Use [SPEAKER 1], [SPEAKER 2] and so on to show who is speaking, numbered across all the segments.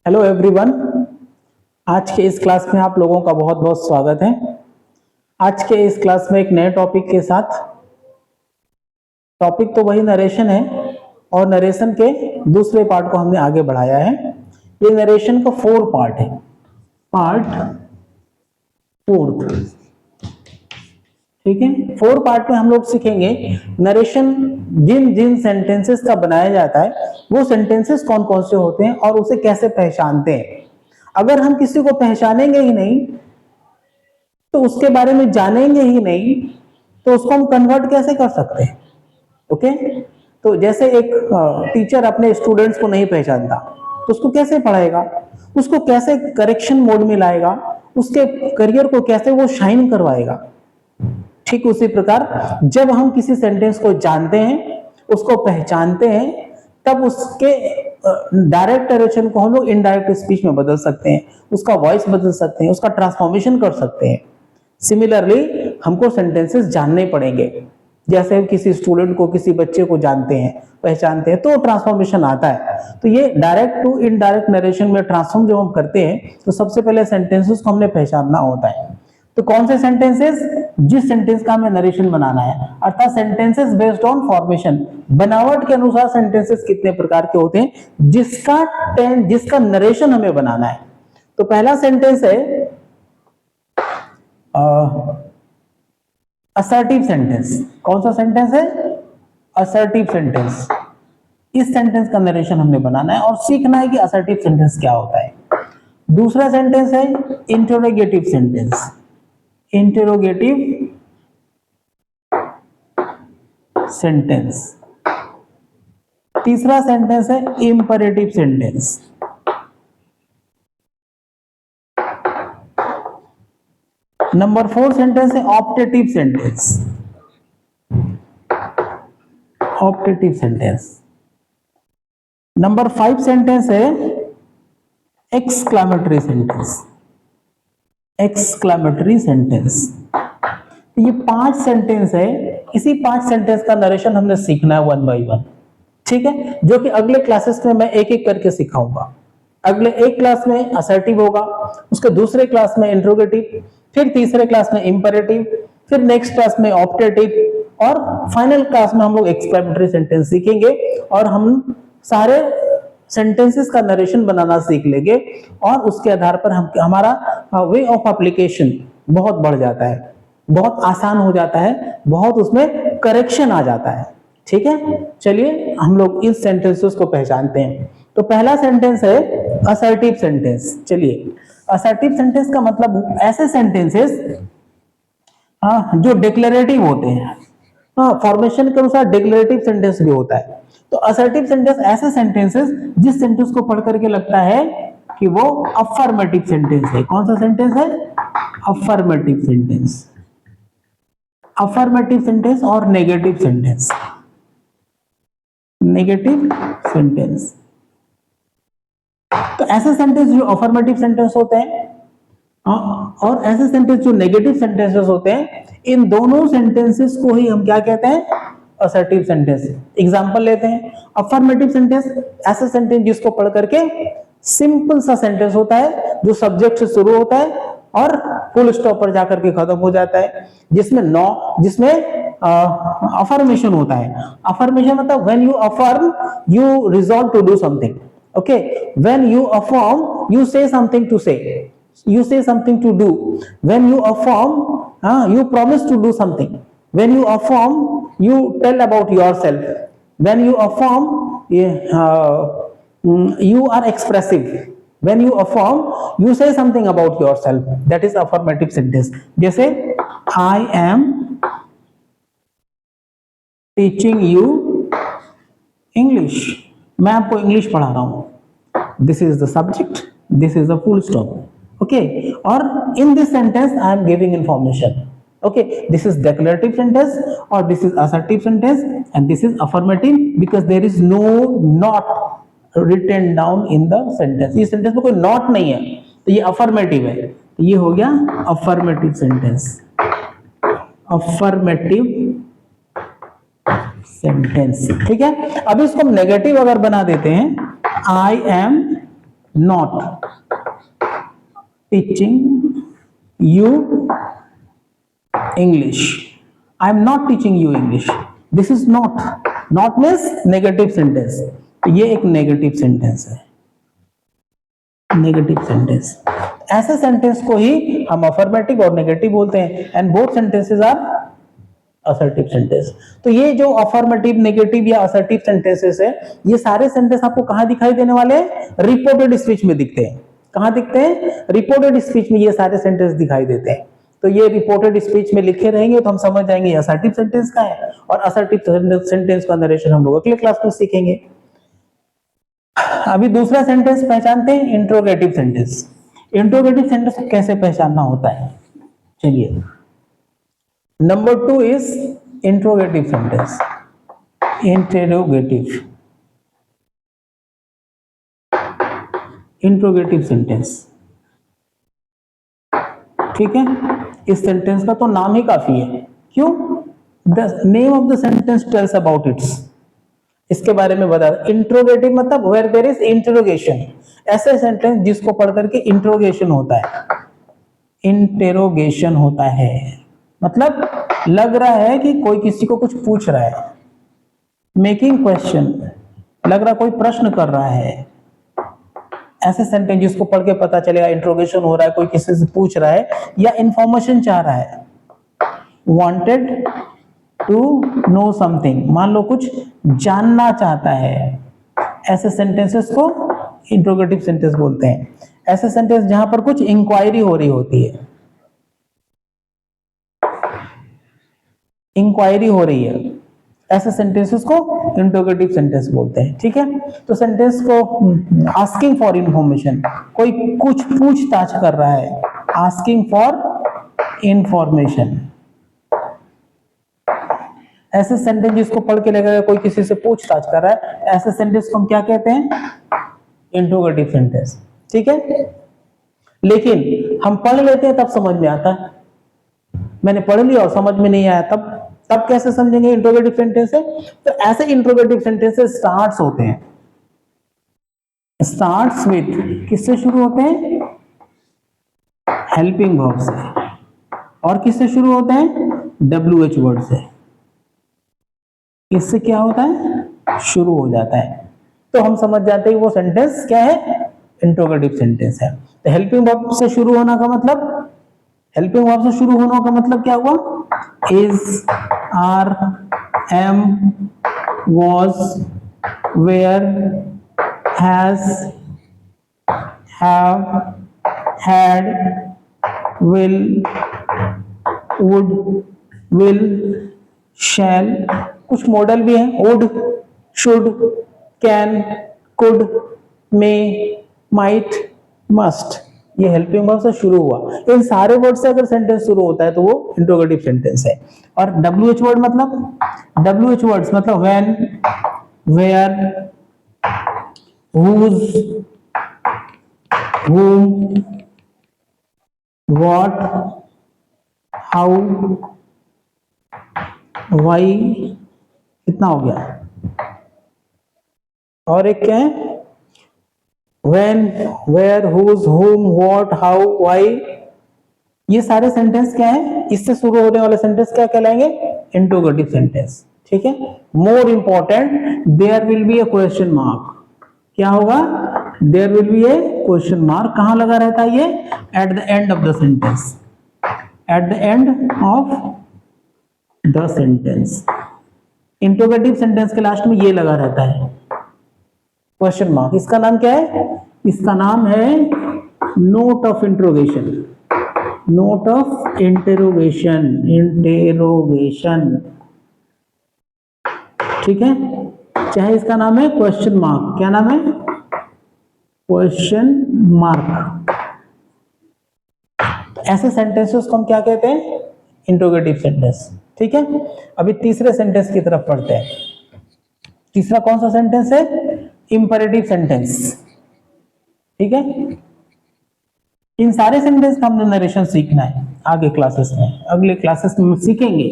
[SPEAKER 1] Hello everyone, आज के इस क्लास में आप लोगों का बहुत बहुत स्वागत है। आज के इस क्लास में एक नए टॉपिक के साथ, टॉपिक तो वही नरेशन है और नरेशन के दूसरे पार्ट को हमने आगे बढ़ाया है। ये नरेशन का 4 पार्ट है। पार्ट 4, ठीक है। 4 पार्ट में हम लोग सीखेंगे नरेशन जिन जिन सेंटेंसेस का बनाया जाता है वो सेंटेंसेस कौन कौन से होते हैं और उसे कैसे पहचानते हैं। अगर हम किसी को पहचानेंगे ही नहीं तो उसके बारे में जानेंगे ही नहीं तो उसको हम कन्वर्ट कैसे कर सकते हैं। ओके, तो जैसे एक टीचर अपने स्टूडेंट्स को नहीं पहचानता तो उसको कैसे पढ़ाएगा, उसको कैसे करेक्शन मोड में लाएगा, उसके करियर को कैसे वो शाइन करवाएगा। ठीक उसी प्रकार जब हम किसी सेंटेंस को जानते हैं, उसको पहचानते हैं, तब उसके डायरेक्ट नरेशन को हम लोग इनडायरेक्ट स्पीच में बदल सकते हैं, उसका वॉइस बदल सकते हैं, उसका ट्रांसफॉर्मेशन कर सकते हैं। सिमिलरली हमको सेंटेंसेस जानने पड़ेंगे। जैसे हम किसी स्टूडेंट को, किसी बच्चे को जानते हैं, पहचानते हैं तो ट्रांसफॉर्मेशन आता है। तो ये डायरेक्ट टू इनडायरेक्ट नरेशन में ट्रांसफॉर्म जब हम करते हैं तो सबसे पहले सेंटेंसेस को हमने पहचानना होता है। तो कौन से सेंटेंसेस, जिस सेंटेंस का हमें नरेशन बनाना है, अर्थात सेंटेंसेस बेस्ड ऑन फॉर्मेशन, बनावट के अनुसार सेंटेंसेस कितने प्रकार के होते हैं जिसका नरेशन हमें बनाना है। तो पहला सेंटेंस है असर्टिव सेंटेंस। कौन सा सेंटेंस है? Assertive sentence. इस सेंटेंस का नरेशन हमने बनाना है और सीखना है कि असर्टिव सेंटेंस क्या होता है। दूसरा सेंटेंस है इंटरोगेटिव सेंटेंस। Interrogative sentence. तीसरा सेंटेंस है इंपरेटिव सेंटेंस। नंबर 4 सेंटेंस है optative sentence. Optative sentence. Number 5 sentence है एक्सक्लेमेटरी सेंटेंस। Exclamatory sentence. ये 5 सेंटेंस है। इसी 5 सेंटेंस का नरेशन हमने सीखना है 1 बाय 1, ठीक है, जो कि अगले क्लासेस में मैं एक एक करके सिखाऊंगा। अगले एक क्लास में असर्टिव होगा, उसके दूसरे क्लास में इंट्रोगेटिव, फिर तीसरे क्लास में इंपरेटिव, फिर नेक्स्ट क्लास में ऑप्टेटिव और फाइनल क्लास में हम लोग एक्सक्लेमेटरी सेंटेंस सीखेंगे और हम सारे सेंटेंसेस का नरेशन बनाना सीख लेंगे और उसके आधार पर हमारा वे ऑफ एप्लीकेशन बहुत बढ़ जाता है, बहुत आसान हो जाता है, बहुत उसमें करेक्शन आ जाता है। ठीक है, चलिए हम लोग इस सेंटेंसेस को पहचानते हैं। तो पहला सेंटेंस है असर्टिव सेंटेंस। चलिए, असर्टिव सेंटेंस का मतलब ऐसे सेंटेंसेस जो डिक्लेरेटिव होते हैं। फॉर्मेशन के अनुसार डिक्लेरेटिव सेंटेंस भी होता है। तो असर्टिव सेंटेंस ऐसे सेंटेंसेस जिस सेंटेंस को पढ़ करके लगता है कि वो अफर्मेटिव सेंटेंस है। कौन सा सेंटेंस है? Affirmative sentence. अफर्मेटिव सेंटेंस और नेगेटिव सेंटेंस। Negative sentence. तो ऐसे सेंटेंस जो अफर्मेटिव सेंटेंस होते हैं और ऐसे सेंटेंस जो नेगेटिव सेंटेंसेस होते हैं, इन दोनों सेंटेंसेस को ही हम क्या कहते हैं? Assertive sentence. एग्जांपल लेते हैं। अफर्मेटिव सेंटेंस ऐसा सेंटेंस जिसको पढ़ करके सिंपल सा सेंटेंस होता है, जो सब्जेक्ट से शुरू होता है और फुल स्टॉप पर जाकर के खत्म हो जाता है, जिसमें अफर्मेशन होता है। अफर्मेशन मतलब when you affirm you resolve to do something. Okay, when you affirm you say something to say, you say something to do. When you affirm, you promise to do something. When you affirm, you tell about yourself. When you affirm, you are expressive. When you affirm, you say something about yourself. That is affirmative sentence. जैसे I am teaching you English. मैं आपको English पढ़ा रहा हूँ. This is the subject. This is the full stop. Okay, or in this sentence I am giving information. Okay, this is declarative sentence or this is assertive sentence and this is affirmative because there is no not written down in the sentence. इस sentence में कोई not नहीं है तो ये affirmative है। ये हो गया affirmative sentence। affirmative sentence, ठीक है। अब इसको हम नेगेटिव अगर बना देते हैं, I am not teaching you English, I am not teaching you English, this is not, not means negative sentence, ये एक नेगेटिव सेंटेंस है, नेगेटिव सेंटेंस। ऐसे सेंटेंस को ही हम अफर्मेटिव और नेगेटिव बोलते हैं, and both sentences are assertive sentence. तो ये जो अफर्मेटिव, नेगेटिव या असर्टिव सेंटेंसेस है, ये सारे सेंटेंस आपको कहां दिखाई देने वाले हैं? रिपोर्टेड स्पीच में दिखते हैं। कहां दिखते हैं? रिपोर्टेड स्पीच में ये सारे सेंटेंस दिखाई देते हैं। तो ये रिपोर्टेड स्पीच में लिखे रहेंगे तो हम समझ जाएंगे असर्टिव सेंटेंस का है, और असर्टिव सेंटेंस का नरेशन हम लोग अगले क्लास में सीखेंगे। अभी दूसरा सेंटेंस पहचानते हैं, इंट्रोगेटिव सेंटेंस। इंट्रोगेटिव सेंटेंस कैसे पहचानना होता है, चलिए। Number 2 is interrogative sentence, interrogative, interrogative sentence, ठीक है। इस सेंटेंस का तो नाम ही काफी है, क्यों? The name of the sentence tells about it's, इसके बारे में बता। इंट्रोगेटिव मतलब वेयर देयर इज इंटरोगेशन, ऐसे सेंटेंस जिसको पढ़ करके इंट्रोगेशन होता है, इंटेरोगेशन होता है, मतलब लग रहा है कि कोई किसी को कुछ पूछ रहा है, मेकिंग क्वेश्चन, लग रहा कोई प्रश्न कर रहा है, ऐसे सेंटेंस जिसको पढ़ के पता चलेगा इंट्रोगेशन हो रहा है, कोई किसी से पूछ रहा है या इंफॉर्मेशन चाह रहा है। वांटेड टू नो समथिंग, मान लो कुछ जानना चाहता है, ऐसे सेंटेंसेस को इंट्रोगेटिव सेंटेंस बोलते हैं। ऐसे सेंटेंस जहां पर कुछ इंक्वायरी हो रही होती है, इंक्वायरी हो रही है, ऐसे सेंटेंसेस को इंट्रोगेटिव सेंटेंस बोलते हैं, ठीक है। तो सेंटेंस को आस्किंग फॉर इंफॉर्मेशन, कोई कुछ पूछताछ कर रहा है, आस्किंग फॉर इंफॉर्मेशन, ऐसे सेंटेंस जिसको पढ़ के लगेगा कोई किसी से पूछताछ कर रहा है, ऐसे सेंटेंस को हम क्या कहते हैं? इंट्रोगेटिव सेंटेंस, ठीक है। लेकिन हम पढ़ लेते हैं तब समझ में आता है, मैंने पढ़ लिया और समझ में नहीं आया, तब कैसे समझेंगे इंट्रोगेटिव सेंटेंस है? तो ऐसे इंट्रोगेटिव सेंटेंसेस स्टार्ट्स होते हैं, स्टार्ट्स विथ, किससे शुरू होते हैं? हेल्पिंग वर्ब से, और किससे शुरू होते हैं? WH वर्ड से। इससे क्या होता है? शुरू हो जाता है, तो हम समझ जाते हैं वो सेंटेंस क्या है? इंट्रोगेटिव सेंटेंस है। तो हेल्पिंग वर्ब से शुरू होना का मतलब, हेल्पिंग वर्ब से शुरू होने का मतलब क्या हुआ? Is, are, am, was, where, has, have, had, will, would, will, shall, कुछ मॉडल भी है, would, should, can, could, may, might, must, ये हेल्पिंग वर्ब से शुरू हुआ। इन सारे वर्ड से अगर सेंटेंस शुरू होता है तो वो इंट्रोगेटिव सेंटेंस है। और WH वर्ड मतलब, WH वर्ड्स मतलब when, where, whose, whom, what, how, why, कितना हो गया? और एक क्या है? when, where, whose, whom, what, how, why, ये सारे सेंटेंस क्या है? इससे शुरू होने वाले सेंटेंस क्या कहलाएंगे? इंट्रोगेटिव सेंटेंस, ठीक है। More important, there will be a question mark, क्या होगा? There will be a question mark, कहां लगा रहता है ये? At the end of the sentence, at the end of the sentence. Interrogative sentence के लास्ट में ये लगा रहता है क्वेश्चन मार्क। इसका नाम क्या है? इसका नाम है note of interrogation, note of interrogation, interrogation, ठीक है। चाहे इसका नाम है क्वेश्चन मार्क, क्या नाम है? Question mark. ऐसे सेंटेंसेस को हम क्या कहते हैं? इंट्रोगेटिव सेंटेंस, ठीक है। अभी तीसरे सेंटेंस की तरफ पढ़ते हैं। तीसरा कौन सा सेंटेंस है? इंपरेटिव सेंटेंस, ठीक है। इन सारे सेंटेंस का हमने नरेशन सीखना है आगे क्लासेस में, अगले क्लासेस में सीखेंगे।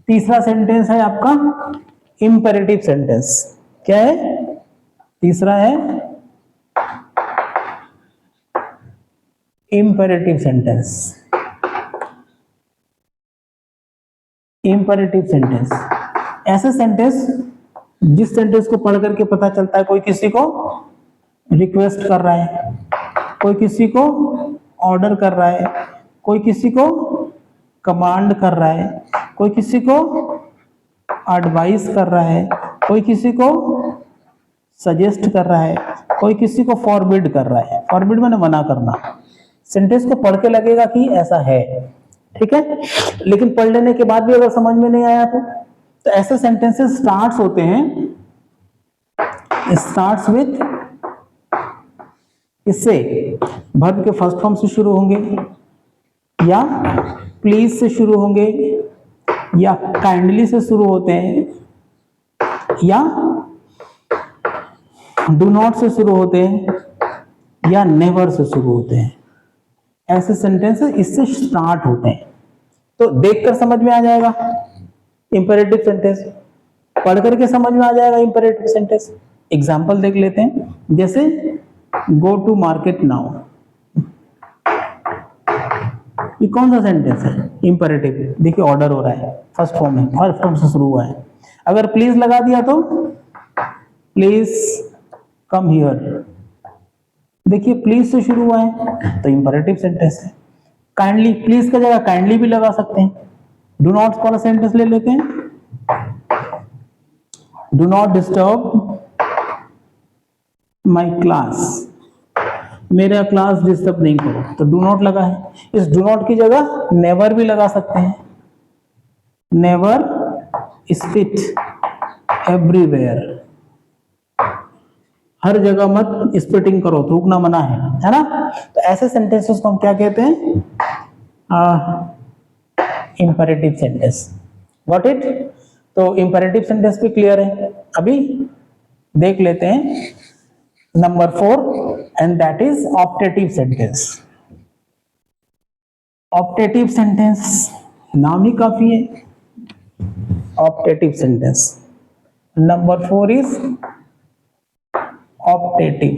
[SPEAKER 1] तीसरा सेंटेंस है आपका इंपरेटिव सेंटेंस। क्या है? तीसरा है इंपेरेटिव सेंटेंस। इंपेरेटिव सेंटेंस ऐसे सेंटेंस जिस सेंटेंस को पढ़ करके पता चलता है कोई किसी को रिक्वेस्ट कर रहा है, कोई किसी को ऑर्डर कर रहा है, कोई किसी को कमांड कर रहा है, कोई किसी को एडवाइस कर रहा है, कोई किसी को सजेस्ट कर रहा है, कोई किसी को फॉरबिड कर रहा है। फॉरबिड माने मना करना। सेंटेंस को पढ़ के लगेगा कि ऐसा है, ठीक है, लेकिन पढ़ लेने के बाद भी अगर समझ में नहीं आया तो ऐसे सेंटेंसेस स्टार्ट्स होते हैं, स्टार्ट्स विथ, इससे वर्ब के फर्स्ट फॉर्म से शुरू होंगे, या प्लीज से शुरू होंगे, या काइंडली से शुरू होते हैं, या डू नॉट से शुरू होते हैं, या नेवर से शुरू होते हैं। ऐसे सेंटेंसेस इससे स्टार्ट होते हैं। तो देखकर समझ में आ जाएगा इंपेरेटिव सेंटेंस, पढ़ करके समझ में आ जाएगा इंपेरेटिव सेंटेंस। एग्जांपल देख लेते हैं, जैसे गो टू मार्केट नाउ, ये कौन सा सेंटेंस है? इंपेरेटिव। देखिए ऑर्डर हो रहा है, फर्स्ट फॉर्म है, फर्स्ट फॉर्म से शुरू हुआ है। अगर प्लीज लगा दिया तो प्लीज कम हियर, देखिए प्लीज से शुरू हुआ है तो इंपेरेटिव सेंटेंस है। काइंडली, प्लीज का जगह काइंडली भी लगा सकते हैं। डू नॉट वाला सेंटेंस ले लेते हैं, do not disturb my class, मेरा क्लास डिस्टर्ब नहीं करो, तो डू नॉट लगा है। इस डू नॉट की जगह नेवर भी लगा सकते हैं, नेवर स्पिट एवरीवेयर, हर जगह मत स्पिटिंग करो, थूकना मना है ना। तो ऐसे सेंटेंसेस को हम क्या कहते हैं? Imperative sentence. Got it? तो इंपेरेटिव सेंटेंस भी क्लियर है। अभी देख लेते हैं number 4, and that is optative sentence. Optative sentence नाम ही काफी है, optative sentence. Number 4 is optative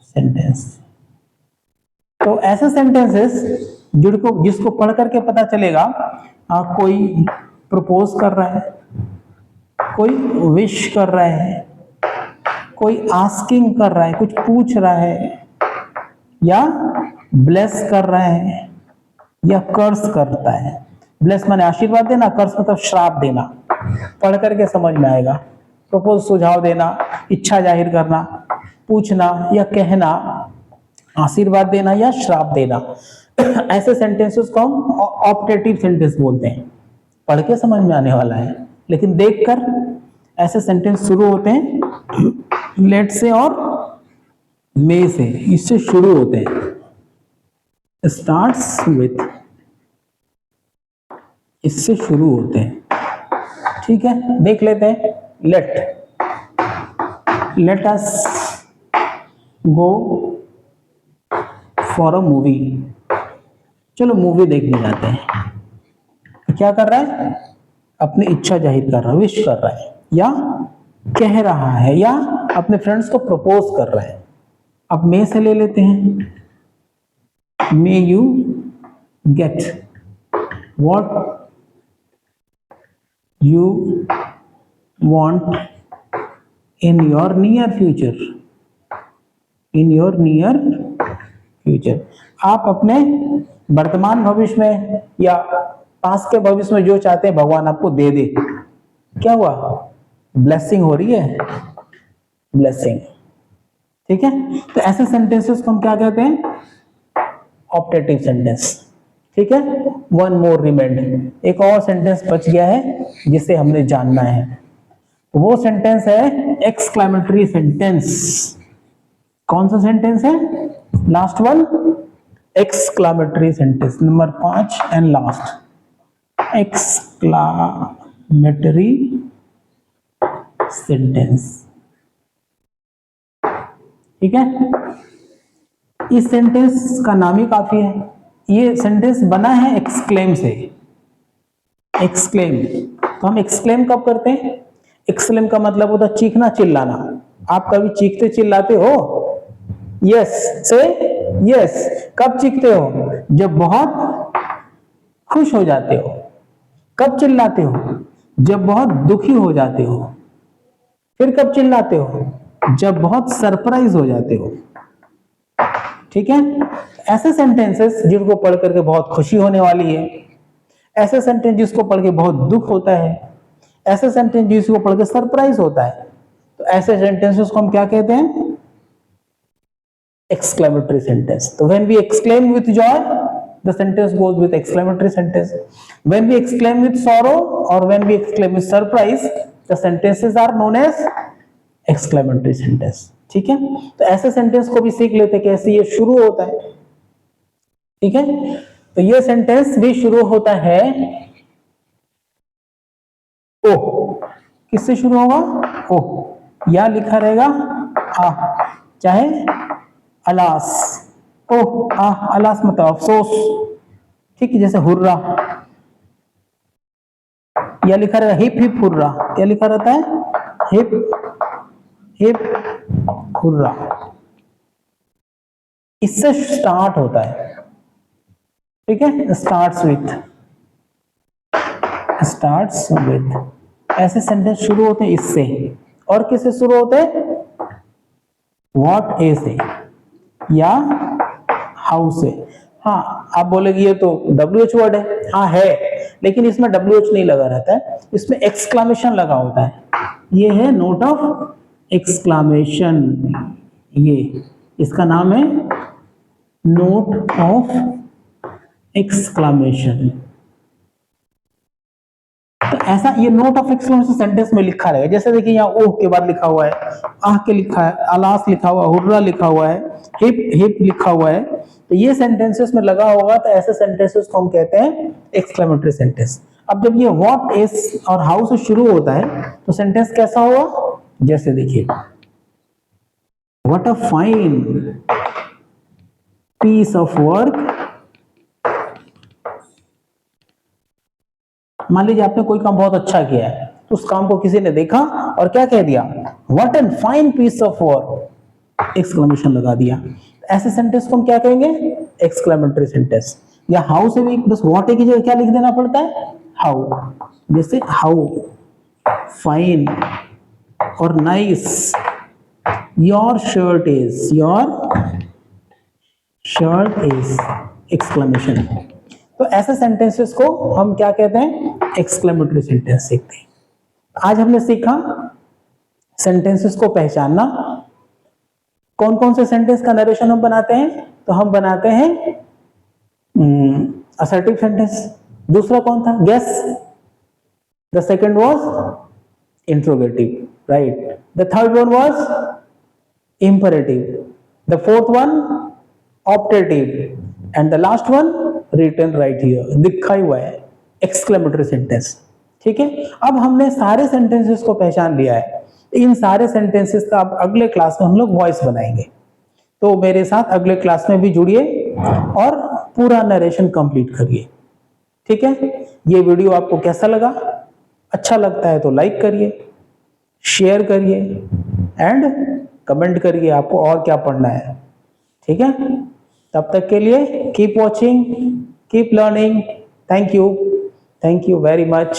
[SPEAKER 1] sentence. तो ऐसे सेंटेंसेस जिसको पढ़ करके पता चलेगा कोई प्रपोज कर रहा है, कोई विश कर रहा है, कोई आस्किंग कर रहा है, कुछ पूछ रहा है, या ब्लेस कर रहा है, या कर्स करता है। ब्लेस माने आशीर्वाद देना, कर्स मतलब श्राप देना। पढ़ करके समझ में आएगा। प्रपोज सुझाव देना, इच्छा जाहिर करना, पूछना या कहना, आशीर्वाद देना या श्राप देना। ऐसे सेंटेंसेस को हम ऑप्टेटिव सेंटेंस बोलते हैं। पढ़ के समझ में आने वाला है, लेकिन देखकर ऐसे सेंटेंस शुरू होते हैं लेट से और मे से, इससे शुरू होते हैं। स्टार्ट्स विथ, इससे शुरू होते हैं। ठीक है, देख लेते हैं। Let us go for a movie. चलो मूवी देखने जाते हैं। क्या कर रहा है? अपनी इच्छा जाहिर कर रहा है, विश कर रहा है, या कह रहा है, या अपने फ्रेंड्स को प्रपोज कर रहा है। अब मे से ले लेते हैं। May you get what you want in your near future, in your near future। आप अपने वर्तमान भविष्य में या पास के भविष्य में जो चाहते हैं भगवान आपको दे दे। क्या हुआ? ब्लेसिंग हो रही है, ब्लेसिंग। ठीक है, तो ऐसे सेंटेंसेस को हम क्या कहते हैं? Optative sentence. ठीक है, वन मोर रिमेंड, एक और सेंटेंस बच गया है जिसे हमने जानना है। वो सेंटेंस है एक्सक्लेमेटरी सेंटेंस। कौन सा सेंटेंस है? Last one, exclamatory sentence, number 5 and last, exclamatory sentence. ठीक है, इस सेंटेंस का नाम ही काफी है। ये सेंटेंस बना है एक्सक्लेम से। एक्सक्लेम, तो हम एक्सक्लेम कब करते हैं? एक्सक्लेम का मतलब होता है चीखना, चिल्लाना। आप कभी चीखते चिल्लाते हो? यस से यस। कब चीखते हो? जब बहुत खुश हो जाते हो। कब चिल्लाते हो? जब बहुत दुखी हो जाते हो। फिर कब चिल्लाते हो? जब बहुत सरप्राइज हो जाते हो। ठीक है, ऐसे सेंटेंसेस जिनको पढ़ करके बहुत खुशी होने वाली है, ऐसे सेंटेंस जिसको पढ़ के बहुत दुख होता है, ऐसे सेंटेंस जिसको पढ़ के सरप्राइज होता है, तो ऐसे सेंटेंसेस को हम क्या कहते हैं? exclamatory sentence. So when we exclaim with joy, the sentence goes with exclamatory sentence. When we exclaim with sorrow or when we exclaim with surprise, the sentences are known as exclamatory sentence. ठीक है, तो ऐसे sentence को भी सीख लेते कैसे ये शुरू होता है। ठीक है, तो ये सेंटेंस भी शुरू होता है ओ। किससे शुरू होगा? ओ, या लिखा रहेगा आ, चाहे अलास। ओह आह, अलास मतलब अफसोस। ठीक है, जैसे हुर्रा, या लिखा रहेगा हिप हिप हुर्रा। क्या लिखा रहता है? Hip hip hurrah. इससे स्टार्ट होता है। ठीक है, स्टार्ट्स विथ, ऐसे सेंटेंस शुरू होते हैं इससे। और किससे शुरू होते हैं? व्हाट ए से या हाउ से। हाँ, आप बोलेंगे ये तो WH वर्ड है। हाँ है, लेकिन इसमें WH नहीं लगा रहता है, इसमें एक्सक्लामेशन लगा होता है। ये है नोट ऑफ एक्सक्लामेशन, ये इसका नाम है नोट ऑफ एक्सक्लामेशन। तो ऐसा ये नोट ऑफ एक्सक्लेमेशन सेंटेंस में लिखा रहेगा। जैसे देखिए यहाँ ओह के बाद लिखा हुआ है, आह के लिखा है, अलास लिखा हुआ है, हुर्रा लिखा हुआ है, हिप हिप लिखा हुआ है। तो ये सेंटेंसेस में लगा होगा, तो ऐसे सेंटेंसेस को हम कहते हैं एक्सक्लेमेटरी सेंटेंस। अब जब ये व्हाट इज और हाउ से शुरू होता है तो सेंटेंस कैसा होगा? जैसे देखिए, what a fine piece of work. मान लीजिए आपने कोई काम बहुत अच्छा किया है, तो उस काम को किसी ने देखा और क्या कह दिया? What an fine piece of work, exclamation लगा दिया। ऐसे सेंटेंस को हम क्या कहेंगे? Exclamatory sentence. या हाउ से भी बस व्हाट की जगह क्या लिख देना पड़ता है? हाउ। जैसे हाउ फाइन और nice your shirt is, exclamation. तो ऐसे सेंटेंसेस को हम क्या कहते हैं? एक्सक्लेमेटरी सेंटेंस सीखते हैं। आज हमने सीखा सेंटेंसेस को पहचानना। कौन कौन से सेंटेंस का नरेशन हम बनाते हैं? तो हम बनाते हैं असर्टिव सेंटेंस। दूसरा कौन था? Guess. The second was interrogative, right. The third one was imperative, the fourth one optative, and the last one written right here, लिखा हुआ है, एक्सक्लेमेटरी सेंटेंस। ठीक है, अब हमने सारे सेंटेंसेस को पहचान लिया है। इन सारे सेंटेंसेस का अब अगले क्लास में हम लोग वॉइस बनाएंगे। तो मेरे साथ अगले क्लास में भी जुड़िए और पूरा नरेशन कंप्लीट करिए। ठीक है, ये वीडियो आपको कैसा लगा? अच्छा लगता है तो लाइक करिए, शेयर करिए एंड कमेंट करिए आपको और क्या पढ़ना है। ठीक है, तब तक के लिए keep watching, keep learning. Thank you very much.